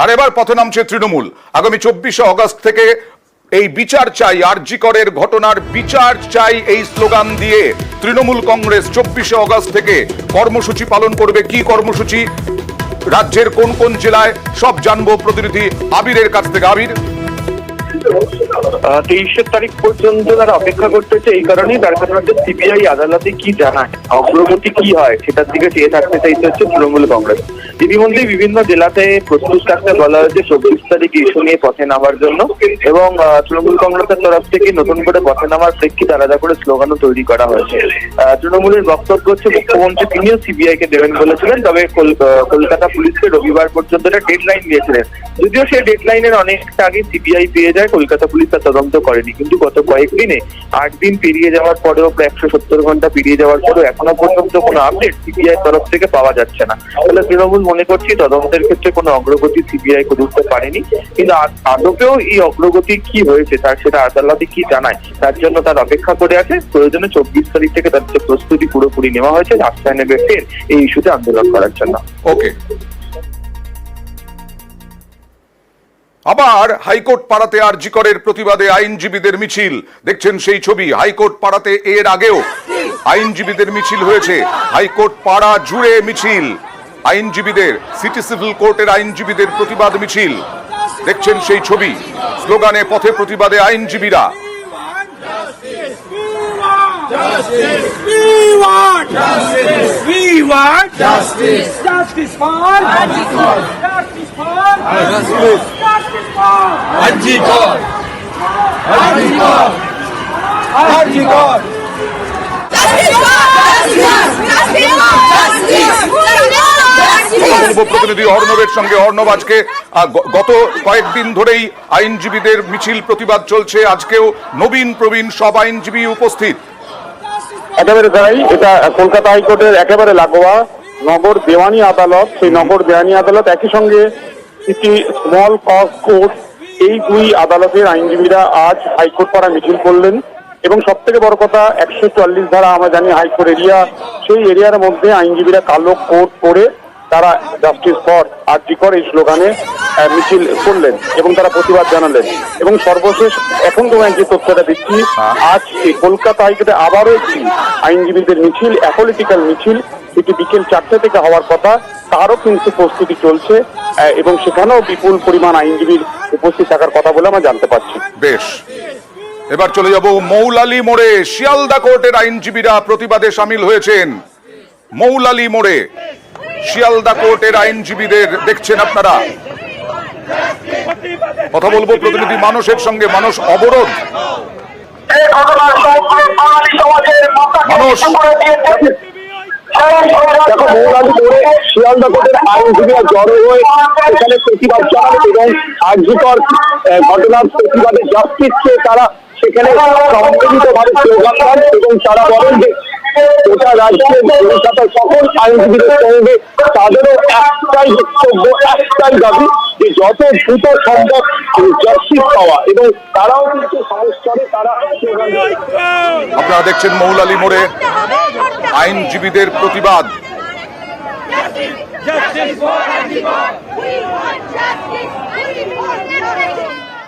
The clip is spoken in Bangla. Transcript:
আর এবার পথে নামছে তৃণমূল। আগামী 24শে অগস্ট থেকে এই বিচার চাই, আরজি করের ঘটনার বিচার চাই এই স্লোগান দিয়ে তৃণমূল কংগ্রেস 24শে অগস্ট থেকে কর্মসূচি পালন করবে। কি কর্মসূচি, রাজ্যের কোন কোন জেলায়, সব জানবো প্রতিনিধি আবিরের কাছ থেকে। আবির, 23 তারিখ পর্যন্ত তারা অপেক্ষা করতেছে, এই কারণেই তার কারণ হচ্ছে সিবিআই আদালতে কি জানায়, অগ্রগতি কি হয় সেটার দিকে চেয়ে থাকতে চাইতে হচ্ছে তৃণমূল কংগ্রেস। ইতিমধ্যে বিভিন্ন জেলাতে প্রস্তুত থাকতে বলা হয়েছে 24 তারিখ ইস্যু নিয়ে পথে নামার জন্য, এবং তৃণমূল কংগ্রেসের তরফ থেকে নতুন করে পথে নামার প্রেক্ষিতে আলাদা করে স্লোগানও তৈরি করা হয়েছে। তৃণমূলের বক্তব্য হচ্ছে মুখ্যমন্ত্রী তিনিও সিবিআই কে দেবেন বলেছিলেন, তবে কলকাতা পুলিশকে রবিবার পর্যন্ত একটা ডেডলাইন দিয়েছিলেন। যদিও সেই ডেডলাইনের অনেকটা আগে সিবিআই পেয়ে যায়, কলকাতা পুলিশ তার তদন্ত করেনি। কিন্তু গত কয়েকদিনে 8 দিন পেরিয়ে যাওয়ার পরেও, প্রায় 170 ঘন্টা পেরিয়ে যাওয়ার পরেও এখনো পর্যন্ত কোনো আপডেট সিবিআই তরফ থেকে পাওয়া যাচ্ছে না। তাহলে তৃণমূল মনে করছি তদন্তের ক্ষেত্রে কোনো অগ্রগতি সিবিআই করতে পারেনি, কিন্তু আদপেও এই অগ্রগতি কি হয়েছে তার সেটা আদালতে কি জানায় তার জন্য তার অপেক্ষা করে আছে। প্রয়োজনে 24 তারিখ থেকে তাদের প্রস্তুতি পুরোপুরি নেওয়া হয়েছে রাস্তায় নেমে ফের এই ইস্যুতে আন্দোলন করার জন্য। ওকে। আবার হাইকোর্ট পাড়াতে আরজি করের প্রতিবাদে আইনজীবীদের মিছিল, দেখছেন সেই ছবি। হাইকোর্ট পাড়াতে এর আগেও আইনজীবীদের মিছিল হয়েছে, হাইকোর্ট পাড়া জুড়ে মিছিল আইনজীবীদের, সিটি সিভিল কোর্টের আইনজীবীদের প্রতিবাদ মিছিল, দেখছেন সেই ছবি। স্লোগানে পথে প্রতিবাদে আইনজীবীরা। প্রতিনিধি অর্ণবের সঙ্গে। অর্ণব, আজকে গত কয়েকদিন ধরেই আইনজীবীদের মিছিল প্রতিবাদ চলছে, আজকেও নবীন প্রবীণ সব আইনজীবী উপস্থিত। একেবারে তাই, এটা কলকাতা হাইকোর্টের একেবারে লাগোয়া নগর দেওয়ানি আদালত। সেই নগর দেওয়ানি আদালত একই সঙ্গে একটি স্মল কজ কোর্ট, এই দুই আদালতের আইনজীবীরা আজ হাইকোর্ট পাড়া মিছিল করলেন। এবং সব থেকে বড় কথা, 144 ধারা আমরা জানি হাইকোর্ট এরিয়া, সেই এরিয়ার মধ্যে আইনজীবীরা কালো কোট পরে তারা জাস্টিস ফর আরজি কর এই স্লোগানে মিছিল করলেন এবং তারা প্রতিবাদ জানালেন। এবং সর্বশেষ এখন তোমায় যে তথ্যটা দিচ্ছি, আজ কলকাতা হাইকোর্টে আবারও একটি আইনজীবীদের মিছিল, অ্যাপলিটিক্যাল মিছিল, এটি বিকেল 4টে থেকে হওয়ার কথা, তারও কিন্তু প্রস্তুতি চলছে এবং সেখানেও বিপুল পরিমাণ আইনজীবীর উপস্থিত থাকার কথা বলে আমরা জানতে পারছি। বেশ, এবার চলে যাব মৌলালী মোড়ে। শিয়ালদা কোর্টের আইনজীবীরা প্রতিবাদে সামিল হয়েছেন। মৌলালী মোড়ে শিয়ালদা কোর্টের আইনজীবীদের দেখছেন আপনারা। কথা বলবো প্রতিনিধি মানসের সঙ্গে। মানস, অবরোধ। মানুষ, দেখো, মৌলালী মোড়ে শিয়ালদা কোর্টের আইনজীবীরা জড়ো হয়ে এখানে প্রতিবাদ জানান এবং আরজি কর ঘটনার প্রতিবাদে জাস্টিস চেয়ে তারা সেখানে সম্মিলিতভাবে স্লোগান দেন এবং তারা বলেন যে গোটা রাজ্যের কলকাতার সকল আইনজীবীদের সঙ্গে তাদেরও একটাই বক্তব্য, একটাই দাবি যে যত দ্রুত সম্ভব জাস্টিস পাওয়া, এবং তারাও কিন্তু সংস্কারে তারা স্লোগান দেন। আপনারা দেখছেন মৌলালী মোড়ে আইনজীবীদের প্রতিবাদ। Justice for Arji Kar. We want justice.